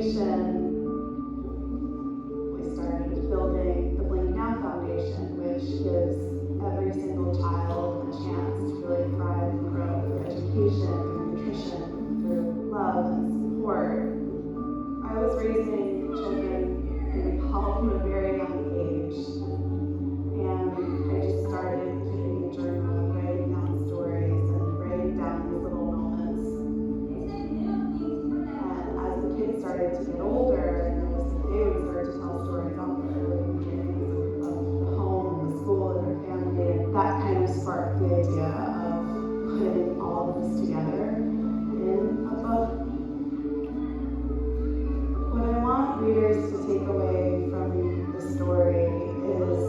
foundation, we started building the Blink Now Foundation, which gives every single child a chance to really thrive and grow through education, through nutrition, through love and support. I was raising children in Nepal from a very young age, and I just started keeping a journal and writing down stories and writing down these little moments. And as the kids started to get older, I noticed that they would start to tell stories about the early beginnings of the home and the school and their family, and that kind of sparked the idea of putting all of this together in a book. What I want readers to take away from the story is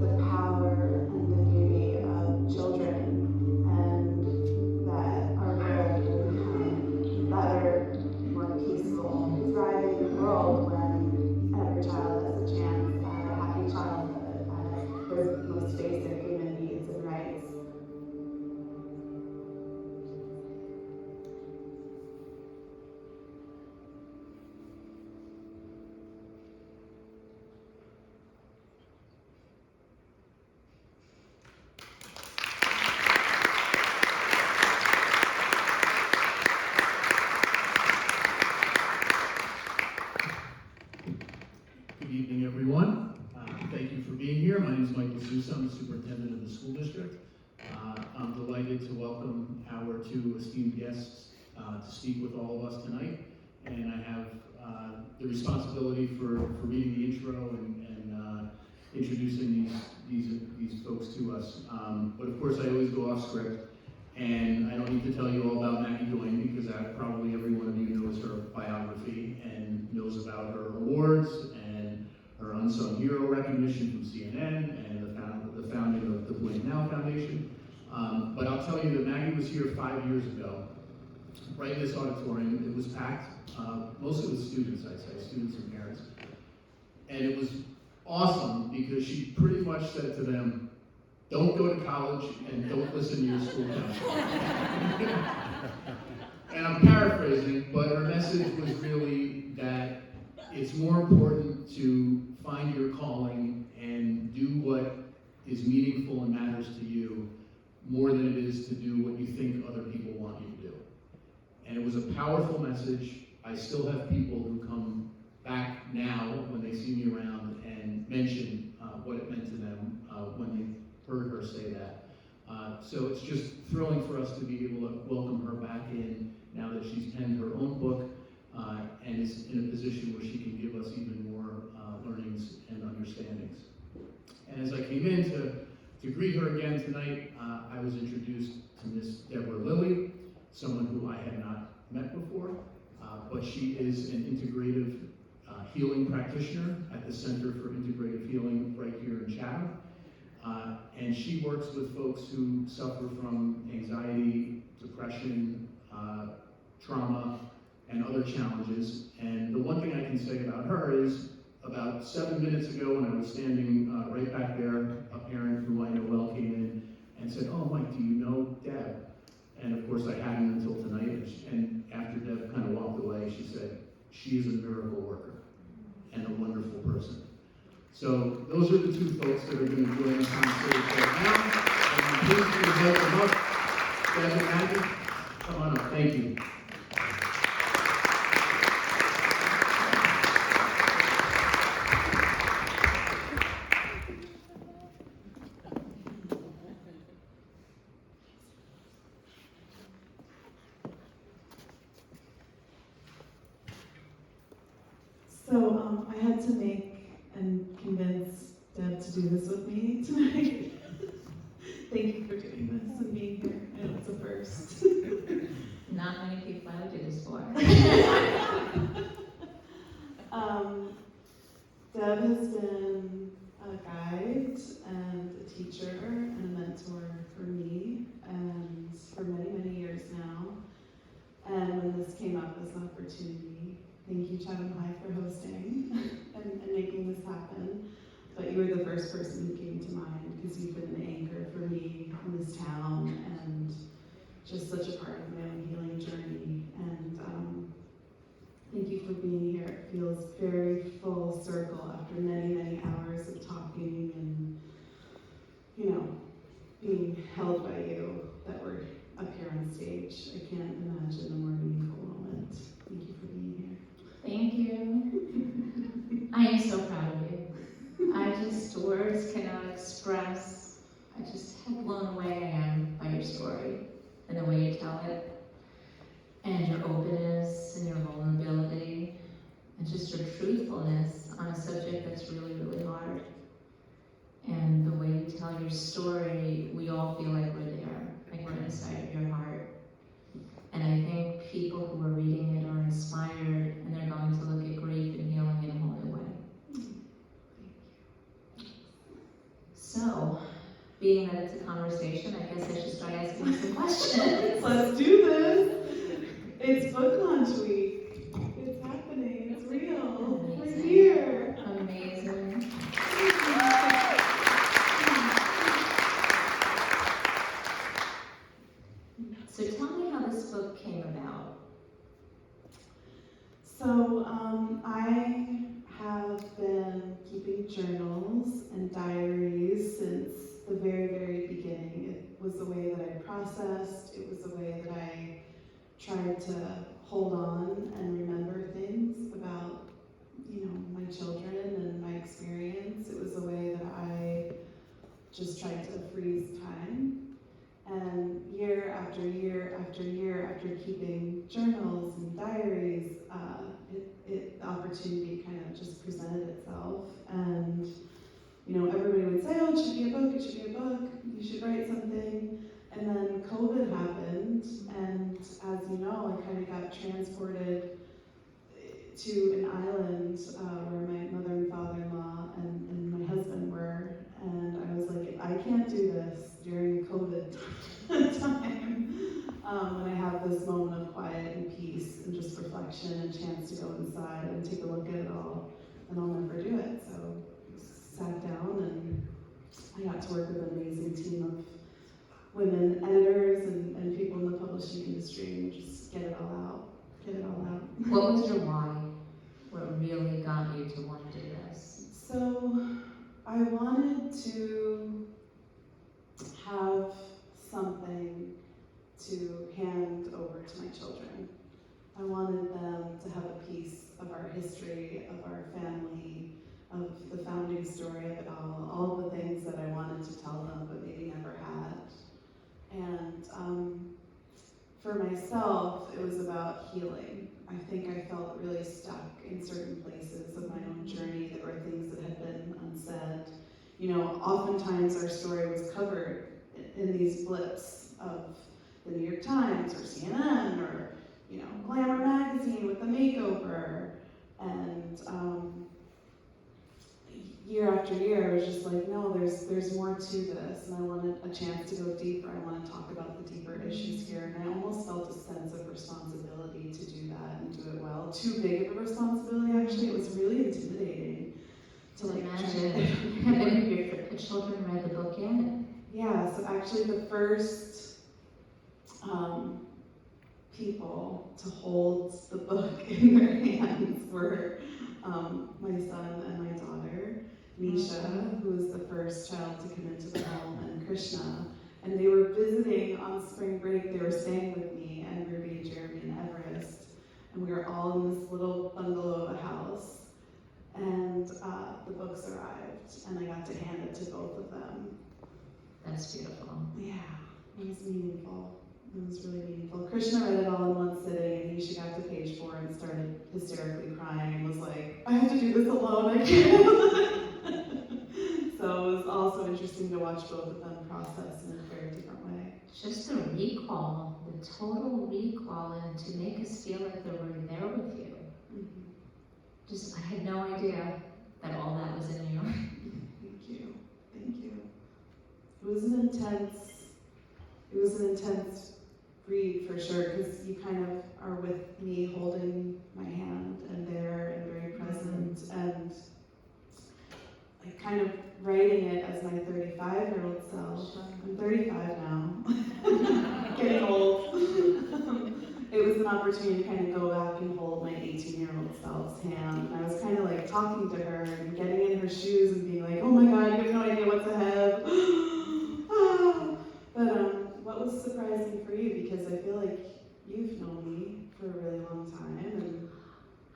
the power and the beauty of children, and that our world will become a better, more peaceful, thriving world when every child has a chance at a happy childhood, at their most basic human needs and rights. Good evening, everyone. Thank you for being here. My name is Michael Sousa. I'm the superintendent of the school district. I'm delighted to welcome our two esteemed guests to speak with all of us tonight. And I have the responsibility for reading the intro and introducing these folks to us. But of course, I always go off script. And I don't need to tell you all about Maggie Doyne, because probably every one of you knows her biography and knows about her awards and her unsung hero recognition from CNN and the founding of the Blink Now Foundation. But I'll tell you that Maggie was here 5 years ago, right in this auditorium. It was packed, mostly with students, I'd say, students and parents. And it was awesome because she pretty much said to them, don't go to college and don't listen to your school counselor. And I'm paraphrasing, but her message was really that it's more important to find your calling and do what is meaningful and matters to you more than it is to do what you think other people want you to do. And it was a powerful message. I still have people who come back now when they see me around and mention what it meant to them when they heard her say that. So it's just thrilling for us to be able to welcome her back in now that she's penned her own book and is in a position where she can give us even more learnings and understandings. And as I came in to greet her again tonight, I was introduced to Miss Debra Lilley, someone who I had not met before, but she is an integrative healing practitioner at the Center for Integrative Healing right here in Chatham. And she works with folks who suffer from anxiety, depression, trauma, and other challenges. And the one thing I can say about her is, about 7 minutes ago when I was standing right back there, a parent who I know well came in and said, oh, Mike, do you know Deb? And of course I hadn't until tonight. And after Deb kind of walked away, she said, she is a miracle worker and a wonderful person. So those are the two folks that are going to join us on stage right now. And I'm pleased to invite them up. Deb and Maggie, come on up. Thank you. So I had to make and convince Deb to do this with me tonight. Thank you for doing this and being here. I know it's a first. Not many people I would do this for. Deb has been a guide and a teacher and a mentor for me and for many, many years now. And when this came up as an opportunity, thank you, Chatham High, for hosting and making this happen. But you were the first person who came to mind because you've been an anchor for me in this town and just such a part of my own healing journey. And Thank you for being here. It feels very full circle after many, many hours of talking and, being held by you that we're up here on stage. I can't imagine a more meaningful moment. Thank you for being here. Thank you. I am so proud of you. Words cannot express, how blown away I am by your story and the way you tell it, and your openness and your vulnerability, and just your truthfulness on a subject that's really, really hard. And the way you tell your story, we all feel like we're there, like we're inside of your heart. And I think people who are reading it are inspired, and they're going to look at grief and healing in a whole new way. So, being that it's a conversation, I guess I should start asking you some questions. Let's do this. It's book launch week. It's happening. It's real. We're here. Amazing. So tell me how this book came about. So, I have been keeping journals and diaries since the very, very beginning. It was a way that I processed. It was a way that I tried to hold on and remember things about, my children and my experience. It was a way that I just tried to freeze time. And year after year after year after keeping journals and diaries, the opportunity kind of just presented itself. And, everybody would say, oh, it should be a book, you should write something. And then COVID happened, and as you know, I kind of got transported to an island where my mother and father-in-law and my husband were. And I was like, I can't do this during COVID time. When I have this moment of quiet and peace and just reflection and chance to go inside and take a look at it all, and I'll never do it. So I sat down and I got to work with an amazing team of women editors and people in the publishing industry and just get it all out. What was your why? What really got you to want to do this? So I wanted to have something to hand over to my children. I wanted them to have a piece of our history, of our family, of the founding story of it all of the things that I wanted to tell them but maybe never had. And for myself, it was about healing. I think I felt really stuck in certain places of my own journey. There were things that had been unsaid. Oftentimes our story was covered in these blips of the New York Times or CNN or, Glamour magazine with a makeover. And year after year, I was just like, no, there's more to this, and I wanted a chance to go deeper. I want to talk about the deeper issues here, and I almost felt a sense of responsibility to do that and do it well. Too big of a responsibility, actually. It was really intimidating to Imagine, have any of your children read the book yet? Yeah, so actually the first people to hold the book in their hands were my son and my daughter, Nisha, who was the first child to come into the home, and Krishna. And they were visiting on spring break. They were staying with me and Ruby and Jeremy and Everest. And we were all in this little bungalow of a house. And the books arrived, and I got to hand it to both of them. That's beautiful. Yeah, it was meaningful. It was really meaningful. Krishna read it all in one sitting, and Nisha got to page 4 and started hysterically crying and was like, I have to do this alone, I can't. So it was also interesting to watch both of them process in a very different way. Just the recall, the total recall, and to make us feel like they were there with you. Mm-hmm. I had no idea that all that was in you. Thank you. It was an intense read for sure, because you kind of are with me holding my hand and there and very present, and like kind of writing it as my 35-year-old self. I'm 35 now, getting old. It was an an opportunity to kind of go back and hold my 18-year-old self's hand. And I was kind of like talking to her and getting in her shoes and being like, oh my God, you have no idea what's ahead. But what was surprising for you? Because I feel like you've known me for a really long time and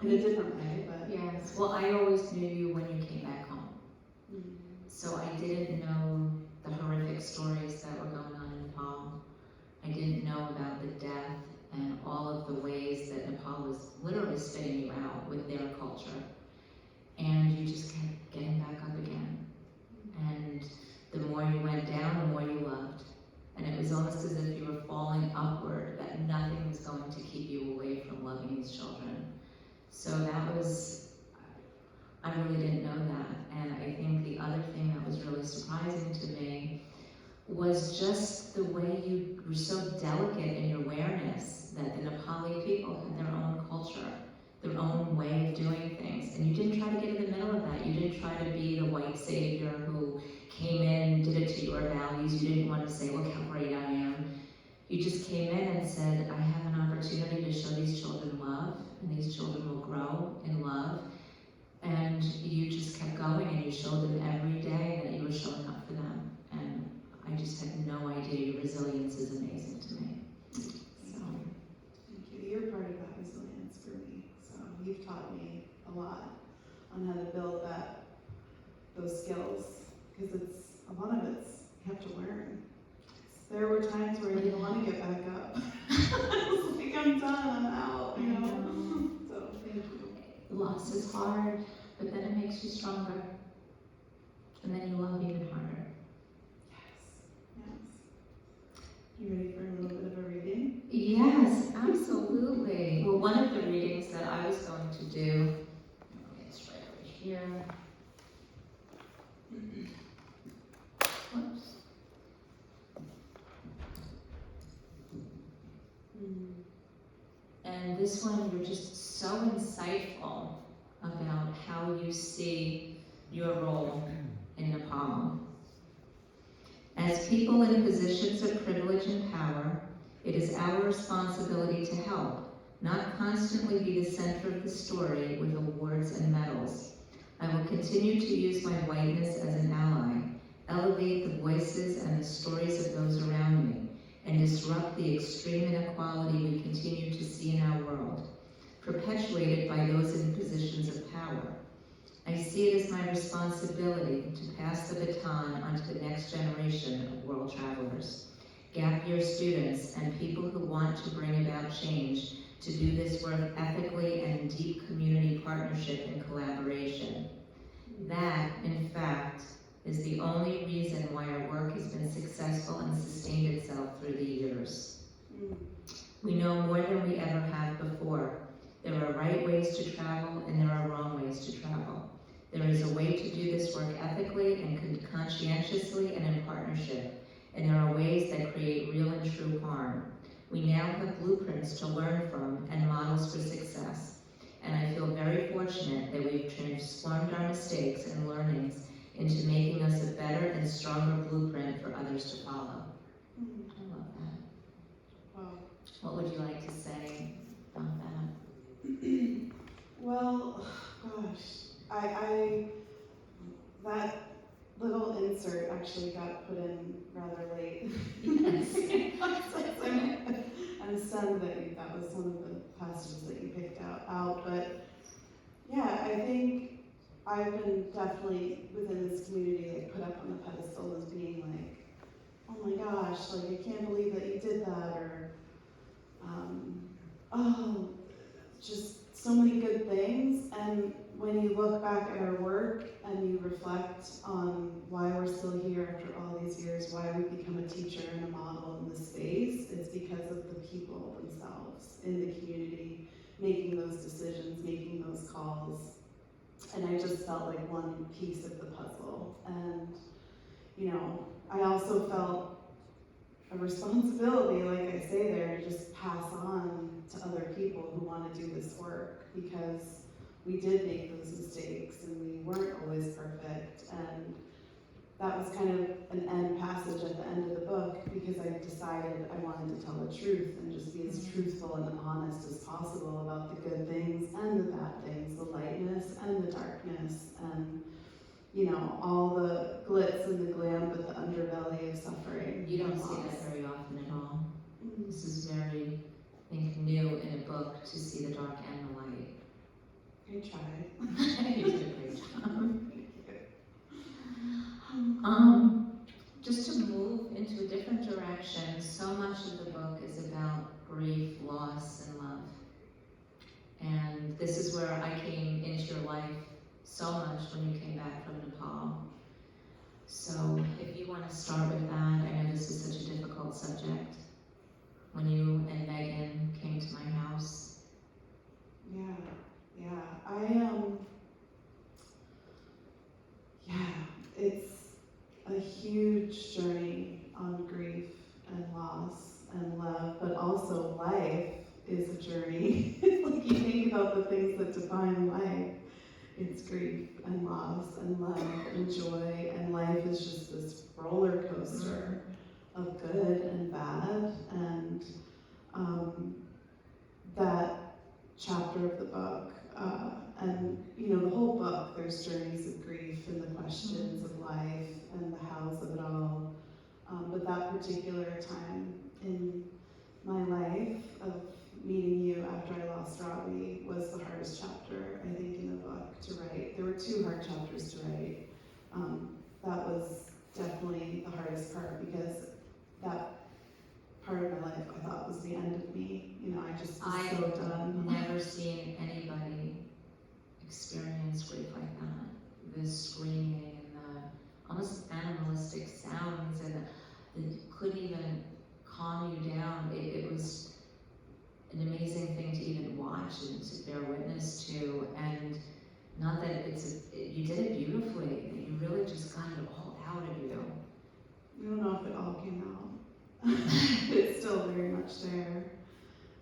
in a different way, but. Yes, well, I always knew you when you came back home. So I didn't know the horrific stories that were going on in Nepal. I didn't know about the death and all of the ways that Nepal was literally spitting you out with their culture. And you just kept getting back up again. And the more you went down, the more you loved. And it was almost as if you were falling upward, that nothing was going to keep you away from loving these children. So that was, I really didn't know that. And I think the other thing that was really surprising to me was just the way you were so delicate in your awareness that the Nepali people had their own culture, their own way of doing things. And you didn't try to get in the middle of that. You didn't try to be the white savior who came in, did it to your values. You didn't want to say, look how great I am. You just came in and said, I have an opportunity to show these children love, and these children will grow in love. And you just kept going, and you showed them every day that you were showing up for them. And I just had no idea. Your resilience is amazing to me. So. Thank you. You're part of that resilience for me. So you've taught me a lot on how to build those skills, because a lot of it's you have to learn. There were times where I didn't want to get back up. I was like, I'm done, I'm out, you know? So thank you. Loss is hard, but then it makes you stronger. And then you love even harder. Yes. You ready for a little bit of a reading? Yes, absolutely. Well, one of the readings that I was going to do, it's right over here. Whoops. And this one, you're just so insightful about how you see your role in Nepal. As people in positions of privilege and power, it is our responsibility to help, not constantly be the center of the story with awards and medals. I will continue to use my whiteness as an ally, elevate the voices and the stories of those around me, and disrupt the extreme inequality we continue to see in our world, perpetuated by those in positions of power. I see it as my responsibility to pass the baton onto the next generation of world travelers, gap year students, and people who want to bring about change to do this work ethically and in deep community partnership and collaboration. That, in fact, is the only reason why our work has been successful and sustained itself through the years. We know more than we ever have before. There are right ways to travel and there are wrong ways to travel. There is a way to do this work ethically and conscientiously and in partnership, and there are ways that create real and true harm. We now have blueprints to learn from and models for success, and I feel very fortunate that we've transformed our mistakes and learnings into making us a better and stronger blueprint for others to follow. I love that. Wow. What would you like to say about that? Well, gosh, that little insert actually got put in rather late. Yes. I'm stunned that was one of the passages that you picked out. But yeah, I think I've been definitely within this community put up on the pedestal as being like, oh my gosh, I can't believe that you did that, or oh, just so many good things. And when you look back at our work and you reflect on why we're still here after all these years, why we've become a teacher and a model in this space, it's because of the people themselves in the community making those decisions, making those calls. And I just felt like one piece of the puzzle. And, I also felt a responsibility, like I say there, to just pass on to other people who want to do this work, because we did make those mistakes and we weren't always perfect. And that was kind of an end passage at the end of the book, because I decided I wanted to tell the truth and just be as truthful and honest as possible about the good things and the bad things, the lightness and the darkness, and all the glitz and the glam, but the underbelly of suffering. You don't and see loss. that very often at all. This is very, I think, new in a book to see the dark and the light. I tried. You did a great job. Just to move into a different direction, so much of the book is about grief, loss, and love. And this is where I came into your life so much when you came back from Nepal. So if you want to start with that, I know this is such a difficult subject. When you and Megan came to my house. Yeah. It's a huge journey on grief and loss and love, but also life is a journey. Like you think about the things that define life. It's grief and loss and love and joy, and life is just this roller coaster of good and bad. And that chapter of the book, and the whole book, there's journeys of grief and the questions of life and the hows of it all. But that particular time in my life of meeting you after I lost Robbie was the hardest chapter, I think, in the book to write. There were 2 hard chapters to write. That was definitely the hardest part, because that part of my life I thought was the end of me. I just was so done. I've never seen anybody experience grief like that. The screaming and the almost animalistic sounds, and it couldn't even calm you down. It was an amazing thing to even watch and to bear witness to. And not that you did it beautifully. You really just got it all out of you. I don't know if it all came out. It's still very much there.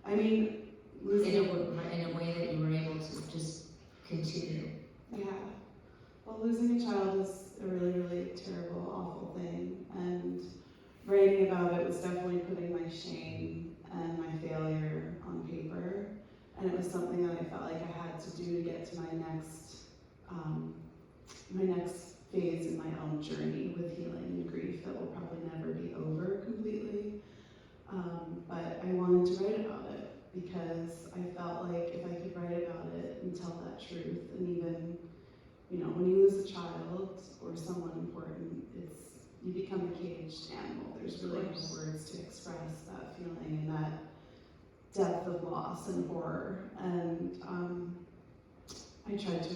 I mean, In a way that you were able to just continue. Yeah. Well, losing a child is a really, really terrible, awful thing. And writing about it was definitely putting my shame and my failure on paper. And it was something that I felt like I had to do to get to my next phase in my own journey with healing and grief that will probably never be over completely. But I wanted to write about it because I felt like if I could write about it and tell that truth, and even, when you lose a child or someone important, you become a caged animal. There's really no words to express that feeling and that depth of loss and horror. And I tried to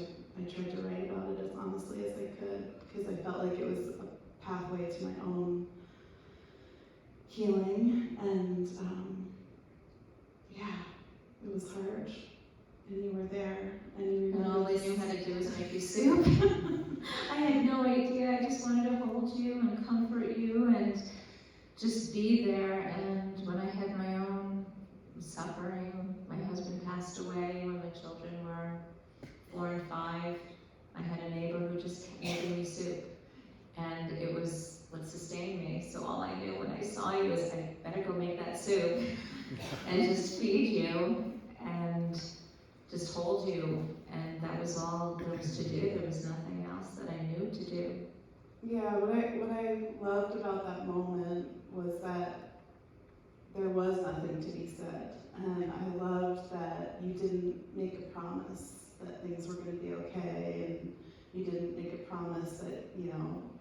write about it as honestly as I could, because I felt like it was a pathway to my own healing. And it was hard. And you were there, and you And remembered. all they knew how to do was make you soup. I had no idea. I just wanted to hold you and comfort you and just be there. And when I had my own suffering, my husband passed away when my children were 4 and 5. I had a neighbor who just kept making me soup. And it was what sustained me. So all I knew when I saw you was I better go make that soup and just feed you and just hold you. And that was all there was to do. There was nothing else that I knew to do. Yeah, what I loved about that moment was that there was nothing to be said. And I loved that you didn't make a promise that things were going to be okay, and you didn't make a promise that,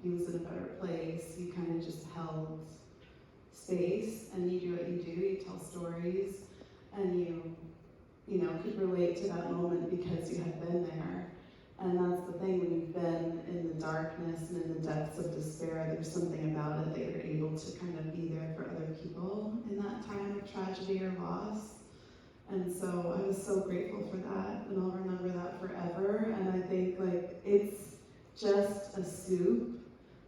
he was in a better place. You kind of just held space, and you do what you do. You tell stories, and you could relate to that moment because you had been there. And that's the thing, when you've been in the darkness and in the depths of despair, there's something about it that you're able to kind of be there for other people in that time of tragedy or loss. And so I was so grateful for that, and I'll remember that forever. And I think, it's just a soup,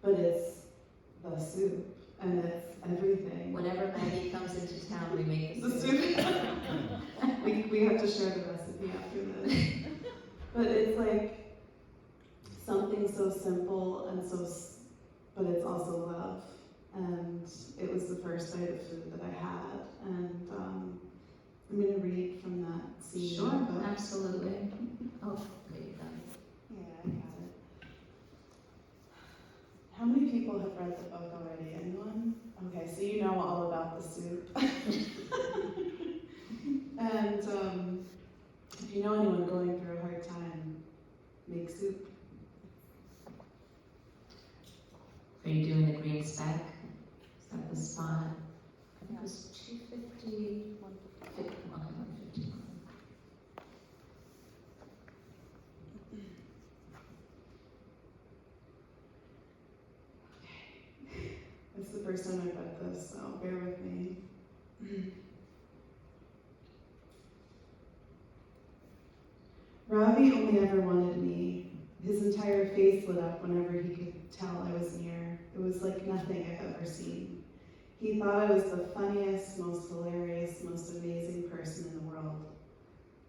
but it's the soup, and it's everything. Whenever Maggie comes into town, we make The the soup. soup. we have to share the recipe after this. But it's like something so simple and so but it's also love. And it was the first bite of food that I had. And I'm going to read from that scene. Sure, in the book. absolutely. Oh, okay, you got it. Yeah, I got it. How many people have read the book already? Anyone? Okay, so you know all about the soup. And if you know anyone going through a hard time, make soup. Are you doing the green speck? Is that the spot? I think it was 250, 151. It's the first time I've read this, so bear with me. Ravi only ever wanted me. His entire face lit up whenever he could tell I was near. It was like nothing I've ever seen. He thought I was the funniest, most hilarious, most amazing person in the world.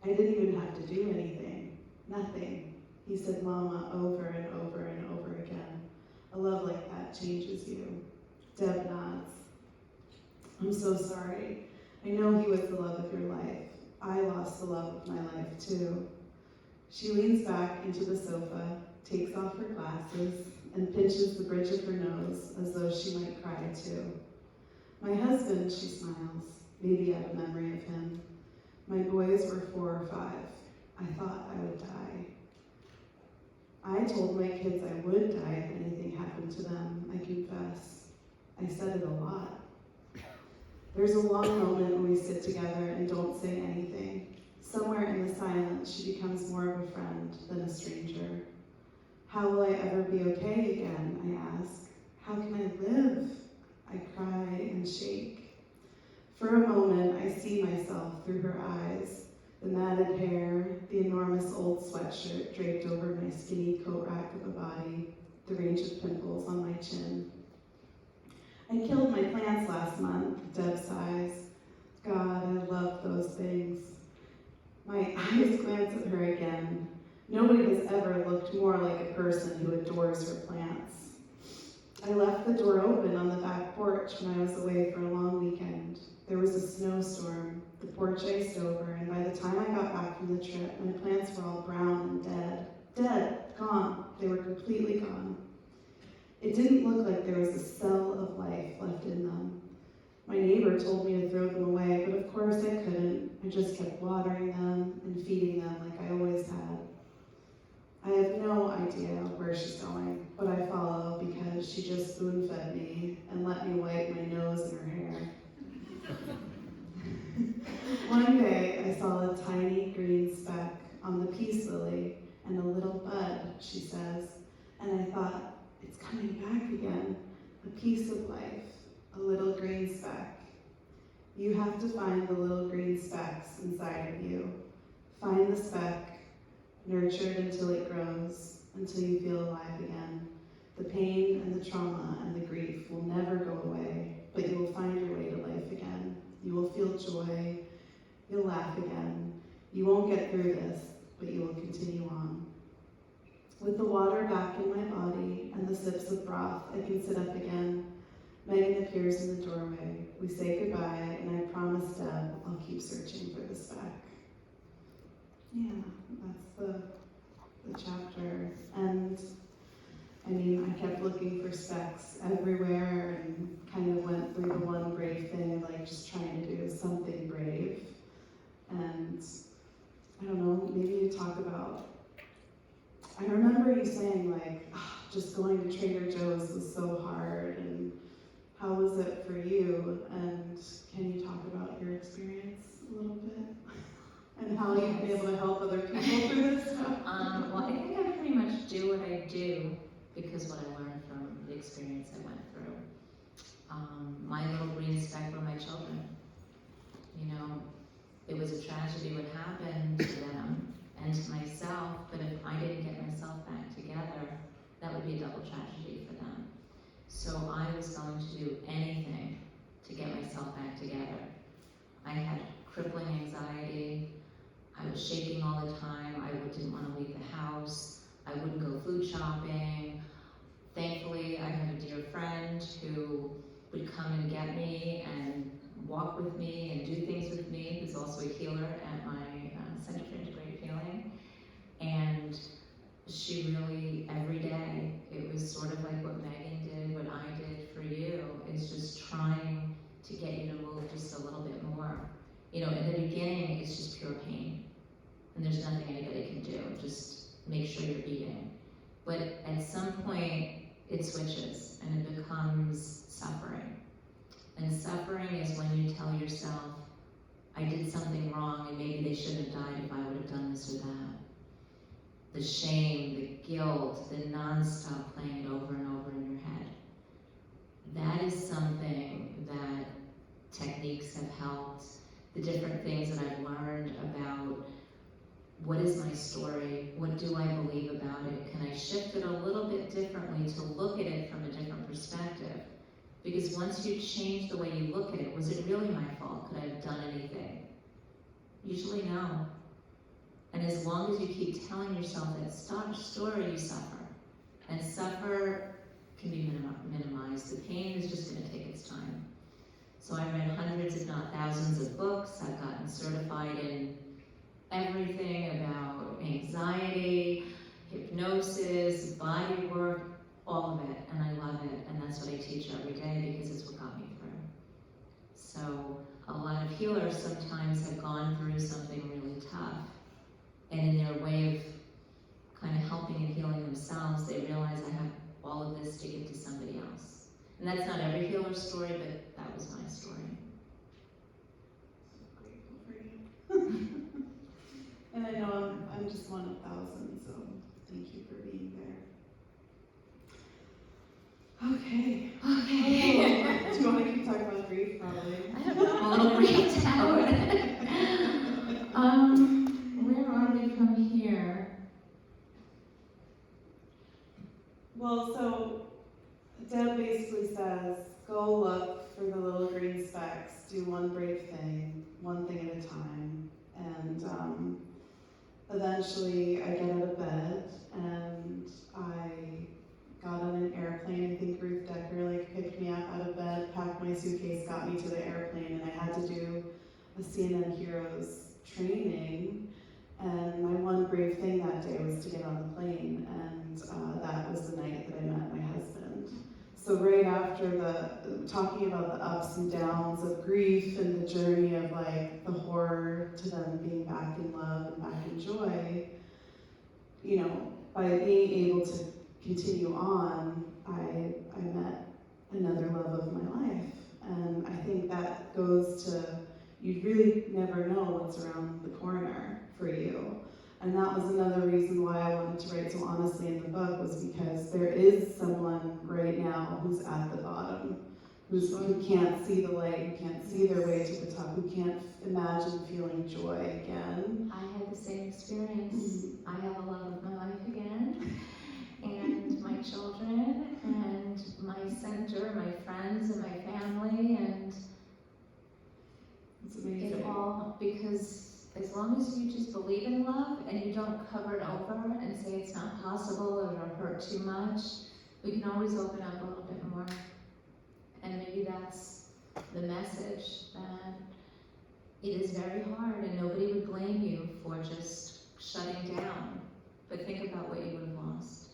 I didn't even have to do anything. Nothing. He said mama over and over and over again. A love like that changes you. Deb nods. I'm so sorry. I know he was the love of your life. I lost the love of my life too. She leans back into the sofa, takes off her glasses, and pinches the bridge of her nose as though she might cry too. My husband, she smiles, maybe I have a memory of him. My boys were 4 or 5. I thought I would die. I told my kids I would die if anything happened to them, I confess. I said it a lot. There's a long moment when we sit together and don't say anything. Somewhere in the silence, she becomes more of a friend than a stranger. How will I ever be okay again, I ask. How can I live? I cry and shake. For a moment, I see myself through her eyes, the matted hair, the enormous old sweatshirt draped over my skinny coat rack of a body, the range of pimples on my chin. I killed my plants last month, Deb sighs. God, I love those things. My eyes glance at her again. Nobody has ever looked more like a person who adores her plants. I left the door open on the back porch when I was away for a long weekend. There was a snowstorm. The porch iced over, and by the time I got back from the trip, my plants were all brown and dead. Dead, gone. They were completely gone. It didn't look like there was a cell of life left in them. My neighbor told me to throw them away, but of course I couldn't. I just kept watering them and feeding them like I always had. I have no idea where she's going, but I follow because she just spoon-fed me and let me wipe my nose in her hair. One day I saw a tiny green speck on the peace lily and a little bud, she says, and I thought, it's coming back again, a piece of life. A little green speck. You have to find the little green specks inside of you. Find the speck, nurture it until it grows, until you feel alive again. The pain and the trauma and the grief will never go away, but you will find your way to life again. You will feel joy. You'll laugh again. You won't get through this, but you will continue on. With the water back in my body and the sips of broth, I can sit up again. Megan appears in the doorway. We say goodbye, and I promise Deb I'll keep searching for the speck. Yeah, that's the chapter. And I mean, I kept looking for specks everywhere and kind of went through the one brave thing of like just trying to do something brave. And I don't know, maybe you talk about, I remember you saying like, just going to Trader Joe's was so hard, and how was it for you? And can you talk about your experience a little bit? And how you've been able to help other people through this stuff? Well, I think I pretty much do what I do because what I learned from the experience I went through. My little green speck were my children. You know, it was a tragedy what happened to them and to myself, but if I didn't get myself back together, that would be a double tragedy for them. So I was going to do anything to get myself back together. I had crippling anxiety. I was shaking all the time. I didn't want to leave the house. I wouldn't go food shopping. Thankfully, I had a dear walk with me and do things with me, who's also a healer at my Center for Integrative Healing. And she really, every day, it was sort of like what Megan did, what I did for you, is just trying to get you to move just a little bit more. You know, in the beginning, it's just pure pain. And there's nothing anybody can do, just make sure you're eating. But at some point, it switches and it becomes suffering. And suffering is when you tell yourself, I did something wrong and maybe they shouldn't have died if I would have done this or that. The shame, the guilt, the non-stop playing it over and over in your head. That is something that techniques have helped. The different things that I've learned about what is my story, what do I believe about it, can I shift it a little bit differently to look at it from a different perspective? Because once you change the way you look at it, was it really my fault? Could I have done anything? Usually no. And as long as you keep telling yourself that story, you suffer. And suffer can be minimized. The pain is just going to take its time. So I read hundreds, if not thousands of books. I've gotten certified in everything about anxiety, hypnosis, body work, all of it, and I love it, and that's what I teach every day because it's what got me through. So a lot of healers sometimes have gone through something really tough, and in their way of kind of helping and healing themselves, they realize I have all of this to give to somebody else. And that's not every healer's story, but that was my story. Grateful for you. And I know I'm just one of thousands, so thank you for being there. Okay. Okay. Do you want to keep talking about grief? Probably. I don't know, I'm a little freaked out. Where are we from here? Well, so Deb basically says, go look for the little green specks, do one brave thing, one thing at a time, and eventually I get out of bed and I got on an airplane. I think Ruth Decker picked me up out of bed, packed my suitcase, got me to the airplane, and I had to do a CNN Heroes training. And my one brave thing that day was to get on the plane, and that was the night that I met my husband. So right after talking about the ups and downs of grief and the journey of the horror to then being back in love and back in joy, you know, by being able to continue on, I met another love of my life. And I think that goes to, you really never know what's around the corner for you. And that was another reason why I wanted to write so honestly in the book, was because there is someone right now who's at the bottom, who can't see the light, who can't see their way to the top, who can't imagine feeling joy again. I had the same experience. I have a love of my life again, and my children, and my center, my friends, and my family, and It's amazing. it all, because as long as you just believe in love and you don't cover it over and say it's not possible or it'll hurt too much, we can always open up a little bit more. And maybe that's the message, that it is very hard and nobody would blame you for just shutting down. But think about what you would have lost.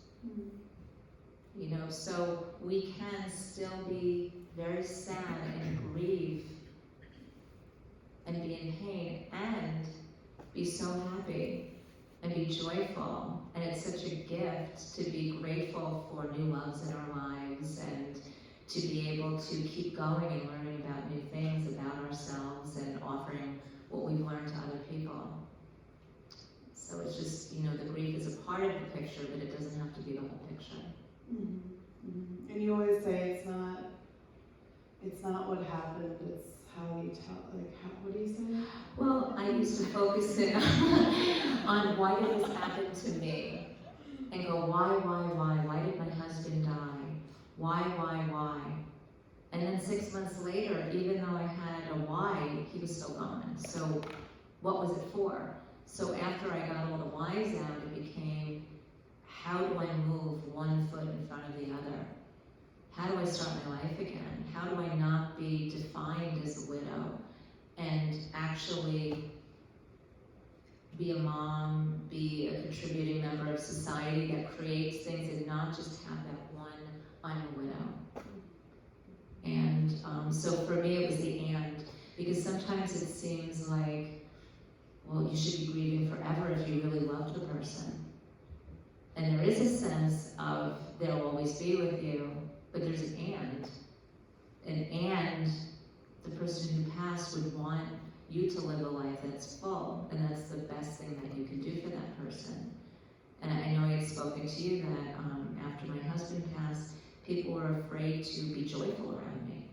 You know, so we can still be very sad and grieve and be in pain and be so happy and be joyful. And it's such a gift to be grateful for new loves in our lives and to be able to keep going and learning about new things about ourselves and offering what we've learned to other people. So it's just, you know, the grief is a part of the picture, but it doesn't have to be the whole picture. And you always say it's not what happened, it's how you tell, what do you say? Well, I used to focus in on why did this happen to me? And go, why? Why did my husband die? Why? And then 6 months later, even though I had a why, he was still gone. So what was it for? So after I got all the whys out, it became, how do I move one foot in front of the other? How do I start my life again? How do I not be defined as a widow actually be a mom, be a contributing member of society that creates things, and not just have that one, I'm a widow. And so for me it was the and, because sometimes it seems like, well, you should be grieving forever if you really loved the person. And there is a sense of they'll always be with you, but there's an and the person who passed would want you to live a life that's full, and that's the best thing that you can do for that person. And I know I had spoken to you that after my husband passed, people were afraid to be joyful around me,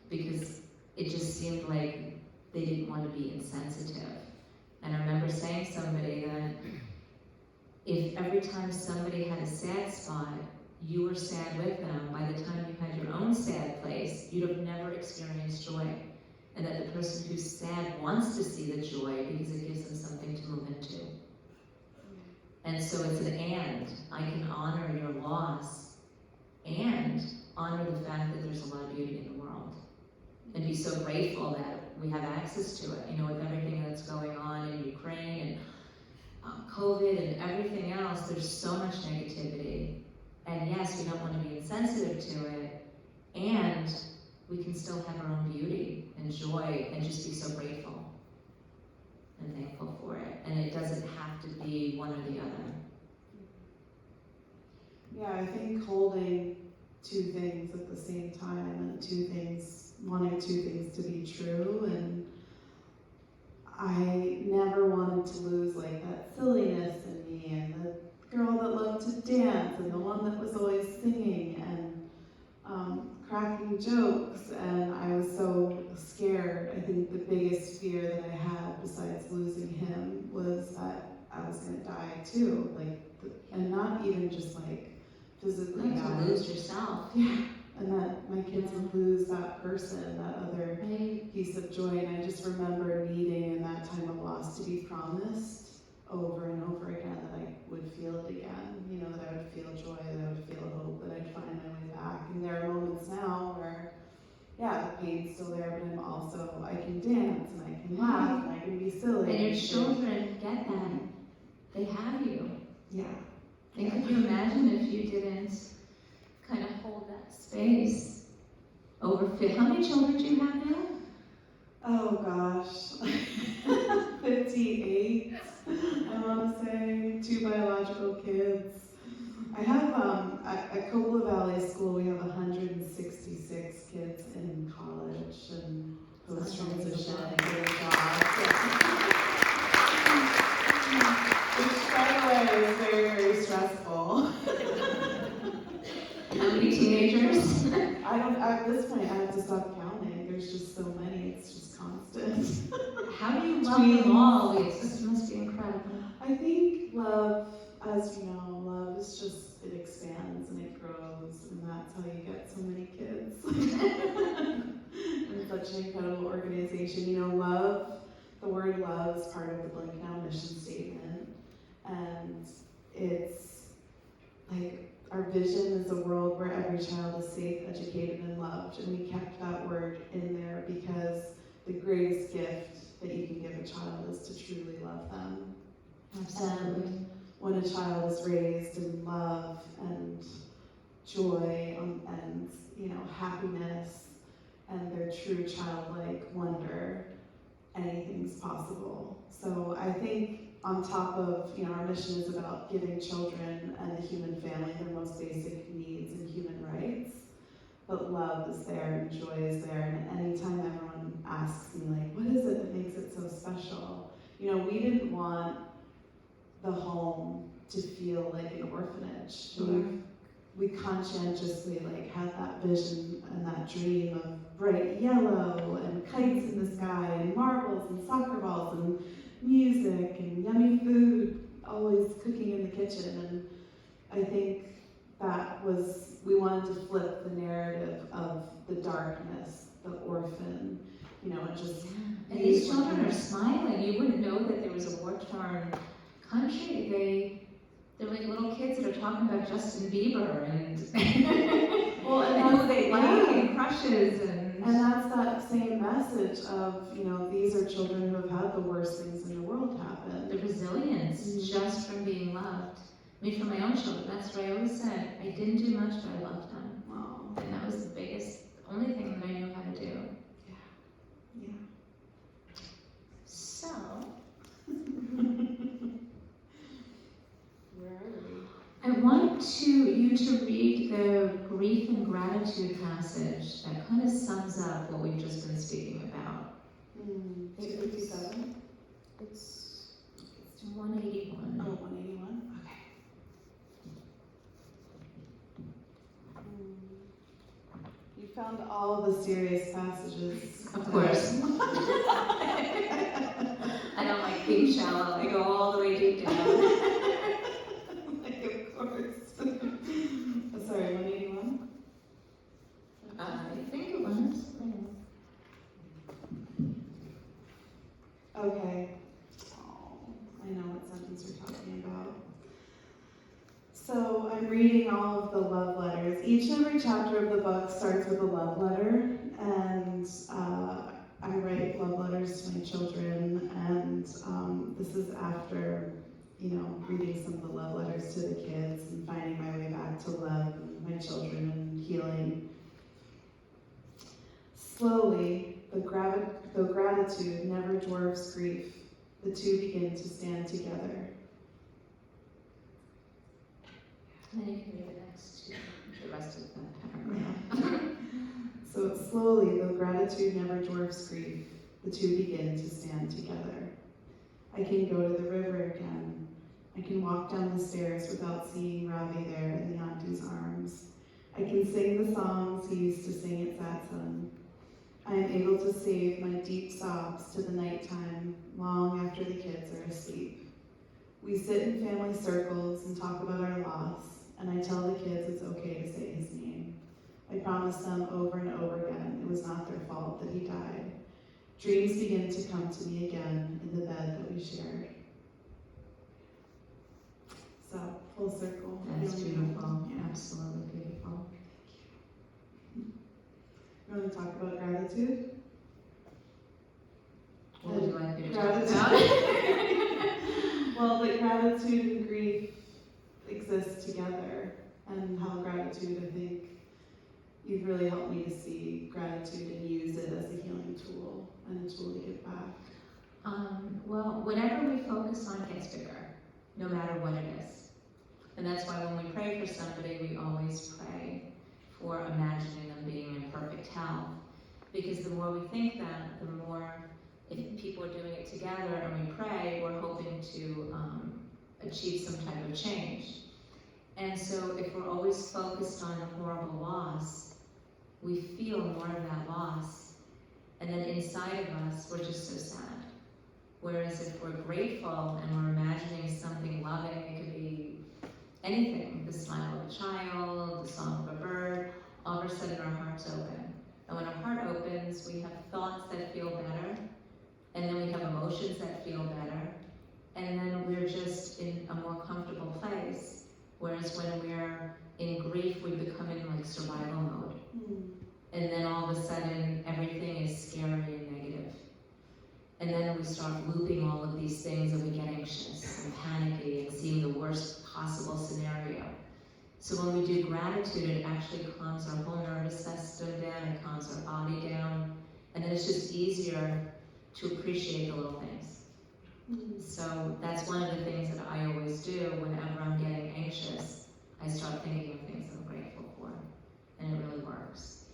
because it just seemed like they didn't want to be insensitive. And I remember saying to somebody that if every time somebody had a sad spot, you were sad with them, by the time you had your own sad place, you'd have never experienced joy. And that the person who's sad wants to see the joy because it gives them something to move into. And so it's an and. I can honor your loss and honor the fact that there's a lot of beauty in the world. And be so grateful that we have access to it. You know, with everything that's going on in Ukraine and COVID and everything else, there's so much negativity. And yes, we don't want to be insensitive to it. And we can still have our own beauty and joy and just be so grateful and thankful for it. And it doesn't have to be one or the other. Yeah, I think holding two things at the same time and wanting two things to be true. And I never wanted to lose like that silliness in me, and the girl that loved to dance, and the one that was always singing and cracking jokes. And I was so scared. I think the biggest fear that I had, besides losing him, was that I was going to die too. And not even just like physically Like to lose yourself. Yeah. And that my kids would lose that person, that other piece of joy. And I just remember needing in that time of loss to be promised over and over again that I would feel it again. You know, that I would feel joy, that I would feel hope, that I'd find my way back. And there are moments now where, yeah, the pain's still there, but I'm also, I can dance and I can laugh and I can be silly. And your children get that. They have you. Yeah. And could you imagine if you didn't kind of hold that space over how many children do you have now? Oh gosh, 58, I want to say, 2 biological kids. I have, at Coppola Valley School, we have 166 kids in college and post-transition and getting jobs. Which, by the way, is very, very stressful. How many teenagers? At this point, I have to stop counting. There's just so many, it's just constant. How do you love them all? This must be incredible. I think love, as you know, love is just, it expands and it grows, and that's how you get so many kids. And such an incredible organization. You know, love, the word love is part of the Blink Now mission statement, and it's like, our vision is a world where every child is safe, educated, and loved. And we kept that word in there because the greatest gift that you can give a child is to truly love them. Absolutely. And when a child is raised in love and joy and happiness and their true childlike wonder, anything's possible. So I think on top of, our mission is about giving children and the human family their most basic needs and human rights. But love is there and joy is there. And anytime everyone asks me, like, what is it that makes it so special? We didn't want the home to feel like an orphanage. We conscientiously had that vision and that dream of bright yellow and kites in the sky and marbles and soccer balls and music and yummy food, always cooking in the kitchen. And I think we wanted to flip the narrative of the darkness, the orphan, and just. And these children are smiling. You wouldn't know that there was a war-torn country. They're like little kids that are talking about Justin Bieber and Well, and who they like and crushes and And that's that same message of, these are children who have had the worst things in the world happen. The resilience just from being loved. I mean, for my own children, that's what I always said. I didn't do much, but I loved them. Wow. And that was the only thing that I knew how to do. Yeah. So, Where are we? I want you to read the grief and gratitude passage that kind of sums up what we've just been speaking about. 257? It's 181. Oh, 181? Okay. You found all the serious passages. Of course. I don't like being shallow. I go all the way deep down. Of course. Sorry, 181? I think it was. Okay. Oh, I know what sentence you're talking about. So I'm reading all of the love letters. Each and every chapter of the book starts with a love letter, and I write love letters to my children, and this is after, reading some of the love letters to the kids and finding my way back to love and my children and healing. Slowly, though gratitude never dwarfs grief, the two begin to stand together. And then you can read the rest of the paragraph. So slowly, though gratitude never dwarfs grief, the two begin to stand together. I can go to the river again. I can walk down the stairs without seeing Ravi there in the auntie's arms. I can sing the songs he used to sing at Satsang. I am able to save my deep sobs to the nighttime, long after the kids are asleep. We sit in family circles and talk about our loss, and I tell the kids it's okay to say his name. I promise them over and over again it was not their fault that he died. Dreams begin to come to me again in the bed that we shared. So, full circle. That's beautiful. Absolutely beautiful. You want to talk about gratitude? What would you like me to talk Gratitude. about? Well, that gratitude and grief exist together, and how gratitude, I think, you've really helped me to see gratitude and use it as a healing tool and a tool to give back. Well, whatever we focus on gets bigger, no matter what it is. And that's why when we pray for somebody, we always pray for imagining them being in perfect health. Because the more we think that, the more, if people are doing it together and we pray, we're hoping to achieve some type of change. And so if we're always focused on a horrible loss, we feel more of that loss. And then inside of us, we're just so sad. Whereas if we're grateful and we're imagining something loving, it could be anything, the smile of a child, the song of a bird, all of a sudden our hearts open. And when our heart opens, we have thoughts that feel better, and then we have emotions that feel better, and then we're just in a more comfortable place. Whereas when we're in grief, we become in like survival mode. And then all of a sudden, everything is scary and negative. And then we start looping all of these things and we get anxious and panicky and seeing the worst possible scenario. So when we do gratitude, it actually calms our whole nervous system down, it calms our body down, and then it's just easier to appreciate the little things. So that's one of the things that I always do whenever I'm getting anxious. I start thinking of things I'm grateful for, and it really works.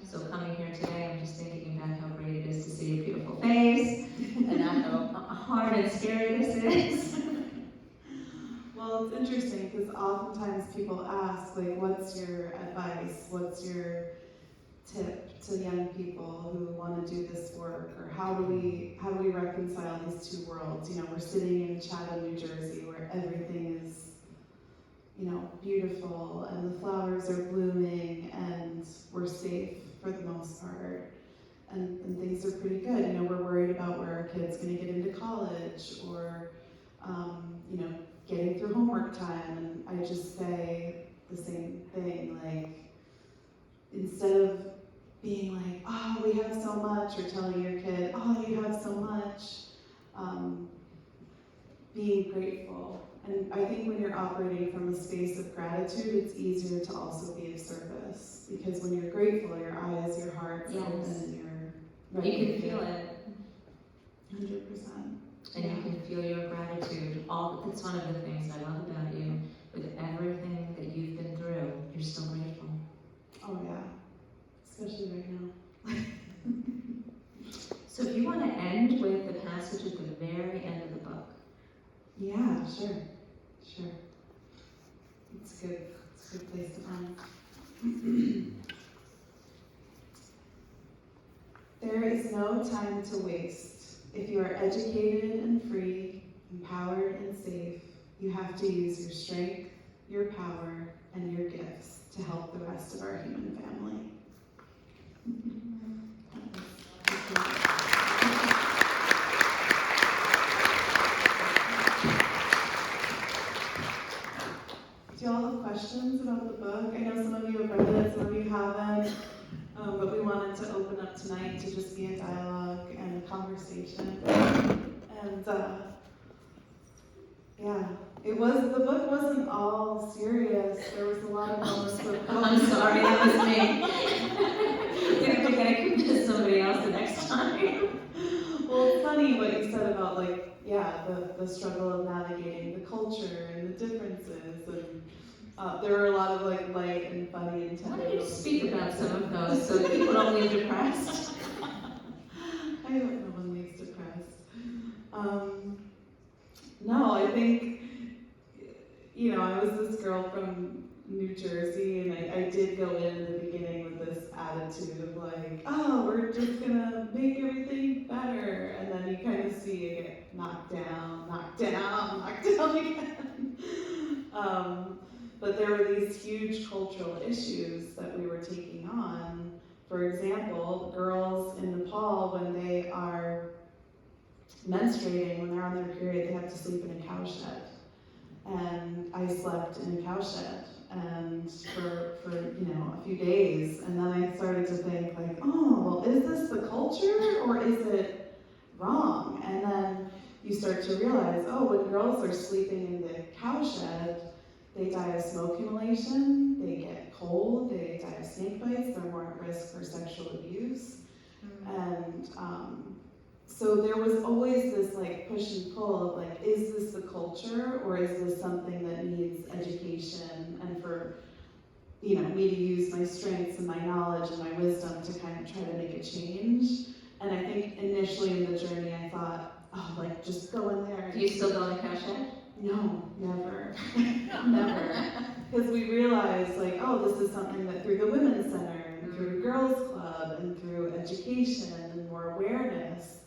So coming here today, I'm just thinking about how great it is to see your beautiful face, and not how hard and scary this is. Well, it's interesting because oftentimes people ask, like, what's your advice? What's your tip to young people who want to do this work? Or how do we reconcile these two worlds? We're sitting in Chatham, New Jersey, where everything is, beautiful and the flowers are blooming and we're safe for the most part. And things are pretty good. We're worried about where our kid's going to get into college or, getting through homework time. And I just say the same thing, like, instead of being like, oh, have so much, or telling your kid, oh, you have so much. Being grateful. And I think when you're operating from a space of gratitude, it's easier to also be of service. Because when you're grateful, your eyes, your heart's Yes. open, and you're You can feel it. 100%. And you can feel your gratitude. That's one of the things I love about you. With everything that you've been through, you're still grateful. Oh yeah, especially right now. So if you want to end with the passage at the very end of the book. Yeah, sure. It's good. It's a good place to end. There is no time to waste. If you are educated and free, empowered and safe, you have to use your strength, your power, and your gifts to help the rest of our human family. Do y'all have questions about the book? I know some of you have read it, some of you haven't, but we wanted to open up tonight to just be a dialogue and a conversation. And yeah, the book wasn't all serious. There was a lot of moments of I'm sorry, that was me. I think I could miss somebody else the next time. Well, it's funny what you said about the struggle of navigating the culture and the differences, and there were a lot of light and funny and Why tender. don't you speak about some of those so people don't leave depressed? I hope no one leaves depressed. No, I think, I was this girl from New Jersey, and I did go in the beginning with this attitude of oh, we're just gonna make everything better, and then you kind of see it get knocked down again. But there were these huge cultural issues that we were taking on. For example, girls in Nepal, when they are menstruating, when they're on their period, they have to sleep in a cowshed. And I slept in a cowshed, and for a few days, and then I started to think oh, well, is this the culture or is it wrong? And then you start to realize, oh, when girls are sleeping in the cowshed, they die of smoke inhalation, they get cold, they die of snake bites, they're more at risk for sexual abuse. And so there was always this push and pull of is this the culture, or is this something that needs education, and for me to use my strengths and my knowledge and my wisdom to kind of try to make a change. And I think initially in the journey I thought, oh, just go in there. Do you still go in the cowshed? No, never. Never. Because we realized oh, this is something that through the Women's Center and through Girls Club and through education and more awareness,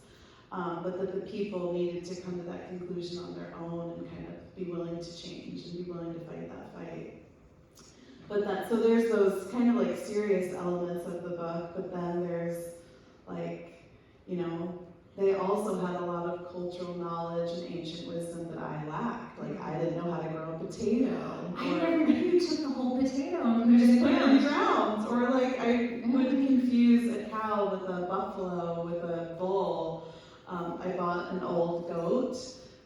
but that the people needed to come to that conclusion on their own and kind of be willing to change and be willing to fight that fight. But so there's those kind of serious elements of the book, but then there's they also had a lot of cultural knowledge and ancient wisdom that I lacked. I didn't know how to grow a potato. I never knew you took the whole potato and I put it just in put the it in the ground. ground. Or I would confuse a cow with a buffalo with a bull. I bought an old goat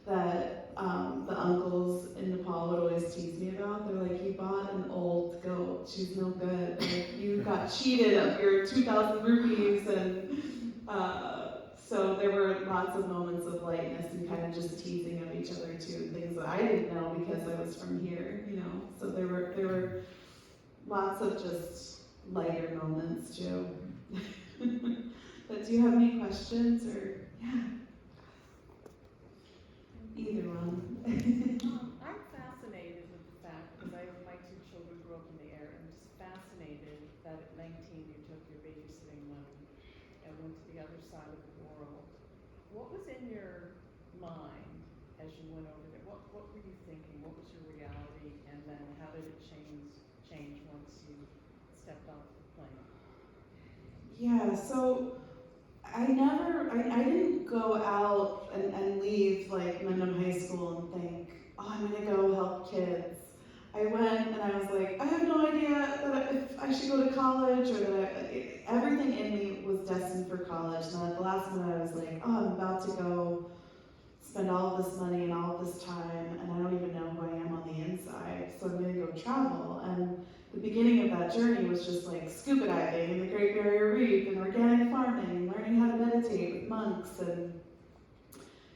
that the uncles in Nepal would always tease me about. They're you bought an old goat, she's no good. You got cheated of your 2,000 rupees. And so there were lots of moments of lightness and kind of just teasing of each other too, things that I didn't know because I was from here, So there were lots of just lighter moments too. But do you have any questions or either one? I'm fascinated with the fact, because my two children grew up in the area, I'm just fascinated that at 19 you took your babysitting money and went to the other side of the world. What was in your mind as you went over there? What were you thinking? What was your reality? And then how did it change once you stepped off the plane? Yeah, so I didn't go out and leave Wyndham High School and think, oh, I'm gonna go help kids. I went and I was I have no idea if I should go to college or that everything in me was destined for college, and then at the last minute I was like, oh, I'm about to go spend all of this money and all of this time, and I don't even know who I am on the inside, so I'm gonna go travel. And the beginning of that journey was just like scuba diving in the Great Barrier Reef and organic farming and learning how to meditate with monks,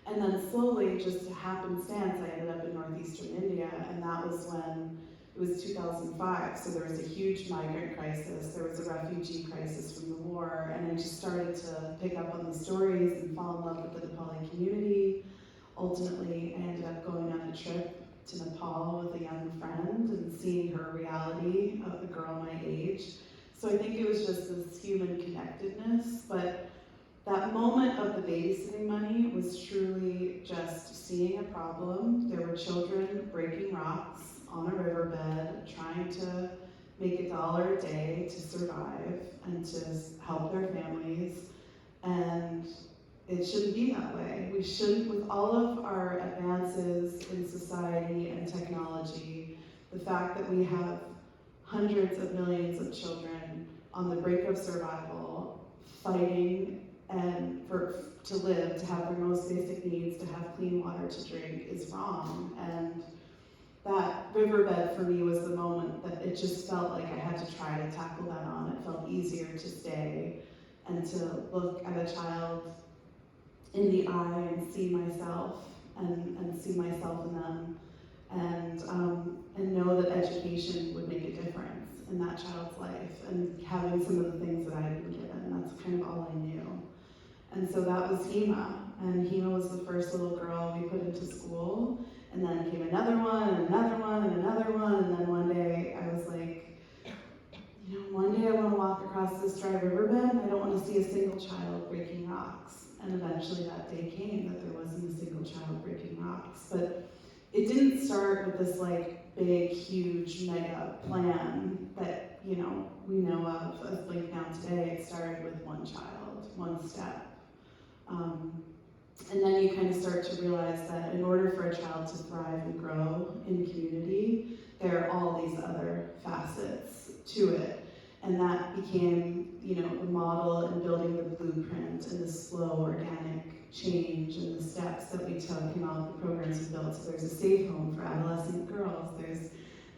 and then slowly, just happenstance, I ended up in northeastern India, and that was when it was 2005, so there was a huge migrant crisis, there was a refugee crisis from the war, and I just started to pick up on the stories and fall in love with the Nepali community. Ultimately, I ended up going on a trip to Nepal with a young friend and seeing her reality of a girl my age. So I think it was just this human connectedness, but that moment of the babysitting money was truly just seeing a problem. There were children breaking rocks on a riverbed, trying to make $1 a day to survive and to help their families. And it shouldn't be that way. We shouldn't, with all of our advances in society and technology, the fact that we have hundreds of millions of children on the brink of survival, fighting and to live, to have their most basic needs, to have clean water to drink, is wrong. And that riverbed for me was the moment that it just felt like I had to try to tackle that on. It felt easier to stay and to look at a child in the eye and see myself and see myself in them, and know that education would make a difference in that child's life, and having some of the things that I had been given. That's kind of all I knew. And so that was Hema, and Hema was the first little girl we put into school, and then came another one, and another one, and another one, and then one day I was like, you know, one day I want to walk across this dry riverbed, and I don't want to see a single child breaking rocks. And eventually that day came that there wasn't a single child breaking rocks. But it didn't start with this like big, huge, mega plan that, you know, we know of as Blink Now today. It started with one child, one step. And then you kind of start to realize that in order for a child to thrive and grow in community, there are all these other facets to it. And that became, you know, the model and building the blueprint and the slow organic change and the steps that we took in all of the programs we built. So there's a safe home for adolescent girls. There's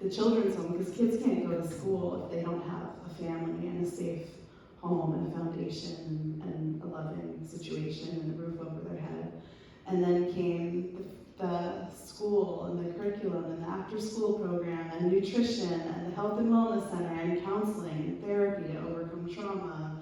the children's home, because kids can't go to school if they don't have a family and a safe home and a foundation and a loving situation and a roof over their head. And then came the school and the curriculum and the after-school program and nutrition and the health and wellness center and counseling and therapy to overcome trauma.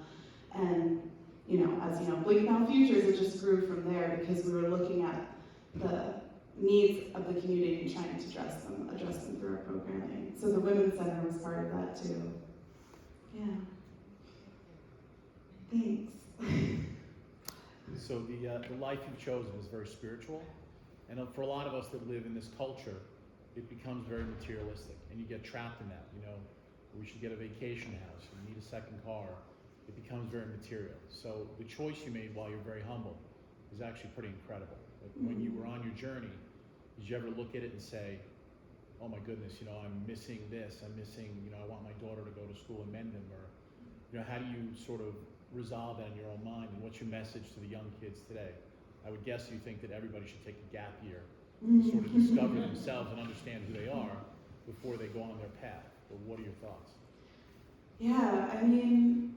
And, you know, as you know, Blink Now Futures, it just grew from there because we were looking at the needs of the community and trying to address them through our programming. So the Women's Center was part of that too. Yeah. Thanks. So the life you've chosen is very spiritual, and for a lot of us that live in this culture, it becomes very materialistic, and you get trapped in that. You know, we should get a vacation house, we need a second car. It becomes very material. So the choice you made while you're very humble is actually pretty incredible. Like when you were on your journey, did you ever look at it and say, oh my goodness, you know, I'm missing this, I'm missing, you know, I want my daughter to go to school in Mendon, or, you know, how do you sort of resolve that in your own mind, and what's your message to the young kids today? I would guess you think that everybody should take a gap year to sort of discover themselves and understand who they are before they go on their path. But what are your thoughts? Yeah, I mean,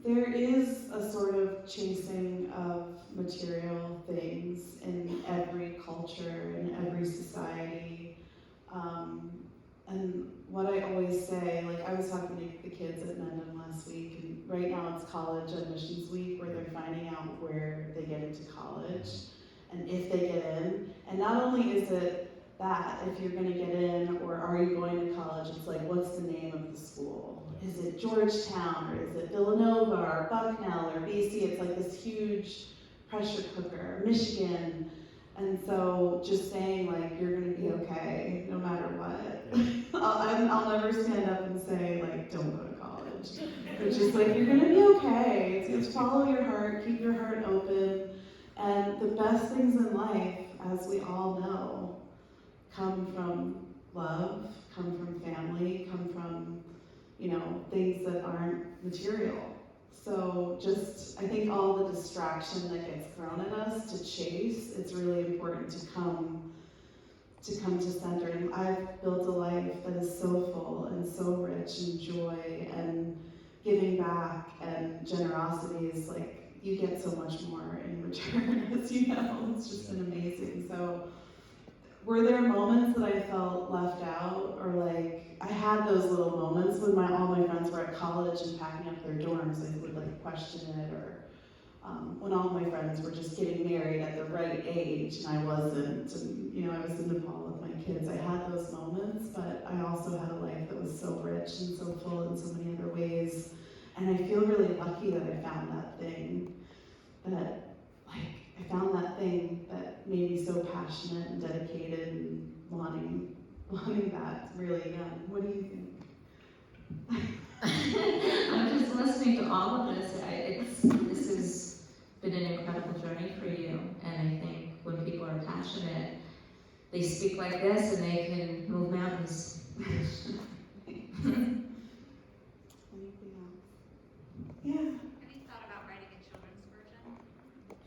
there is a sort of chasing of material things in every culture, in every society. And what I always say, like I was talking to the kids at Mendon last week, and right now it's college admissions week where they're finding out where they get into college and if they get in. And not only is it that, if you're going to get in or are you going to college, it's like, what's the name of the school? Is it Georgetown, or is it Villanova, or Bucknell, or BC? It's like this huge pressure cooker, Michigan. And so just saying, like, you're going to be okay no matter what. I'll never stand up and say, like, don't go to college. But just like, you're going to be okay. It's follow your heart, keep your heart open. And the best things in life, as we all know, come from love, come from family, come from, you know, things that aren't material. So just, I think all the distraction that gets thrown at us to chase, it's really important to come to center. And I've built a life that is so full and so rich in joy and giving back, and generosity is like, you get so much more in return, as you know. It's just been amazing. So were there moments that I felt left out, or like, I had those little moments when all my friends were at college and packing up their dorms, I would like question it, or when all my friends were just getting married at the right age and I wasn't, and you know, I was in Nepal with my kids. I had those moments, but I also had a life that was so rich and so full in so many other ways. And I feel really lucky that I found that thing that made me so passionate and dedicated and wanting that really young. What do you think? I'm just listening to all of this. This has been an incredible journey for you, and I think when people are passionate, they speak like this and they can move mountains. Anything else? Yeah. Have you thought about writing a children's version?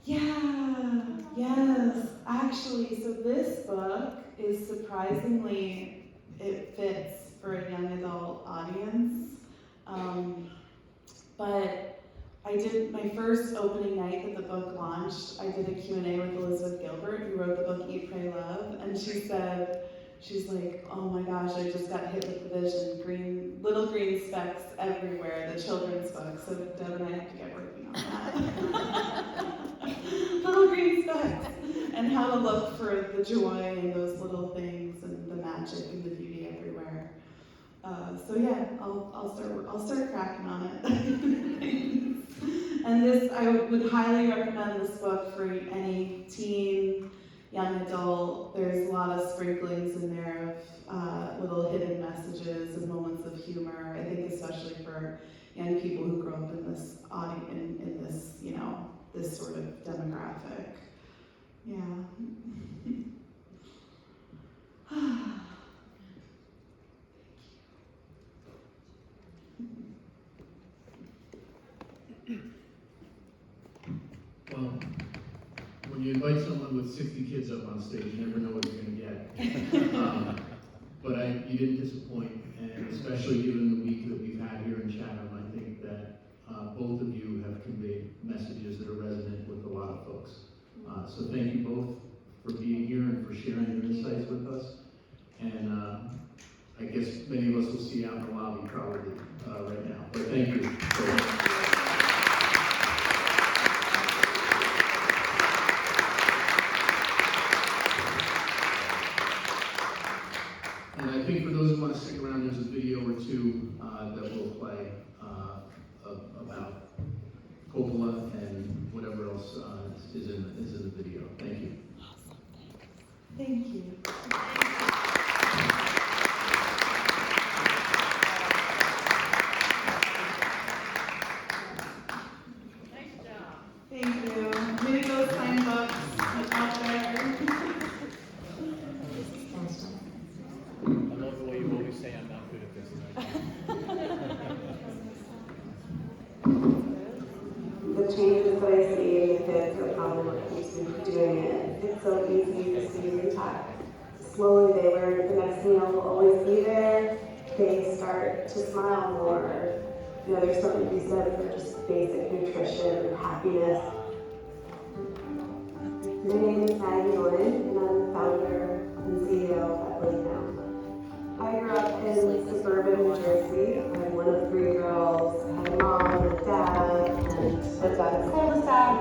Yeah, yes. Actually, so this book is surprisingly, it fits for a young adult audience. But I did my first opening night that the book launched, I did a Q&A with Elizabeth Gilbert, who wrote the book Eat, Pray, Love, and she said, she's like, oh my gosh, I just got hit with the vision, little green specks everywhere, the children's book. So Deb and I have to get working on that. Little green specks, and how to look for the joy in those little things and the magic and the beauty everywhere. So yeah, I'll start cracking on it. And this, I would highly recommend this book for any teen, young adult. There's a lot of sprinklings in there of little hidden messages and moments of humor. I think especially for young people who grow up in this audience, in this, you know, this sort of demographic. Yeah. Well, when you invite someone with 60 kids up on stage, you never know what you're going to get. But you didn't disappoint, and especially given the week that we've had here in Chatham, I think that both of you have conveyed messages that are resonant with a lot of folks. So thank you both for being here and for sharing your insights with us. And I guess many of us will see you out in the lobby probably right now. But thank you. And I think for those who want to stick around, there's a video or two that we'll play about Coppola and whatever else is in the video. Thank you. Thank you. Nice job. Thank you. Maybe those sign books out there. I love the way you always say I'm not good at this. The changes that I see in the kids are probably what keeps me from doing it. It's so easy to see the time. Slowly they learn the next meal will always be there. They start to smile more. You know, there's something to be said for just basic nutrition and happiness. My name is Maggie Doyne,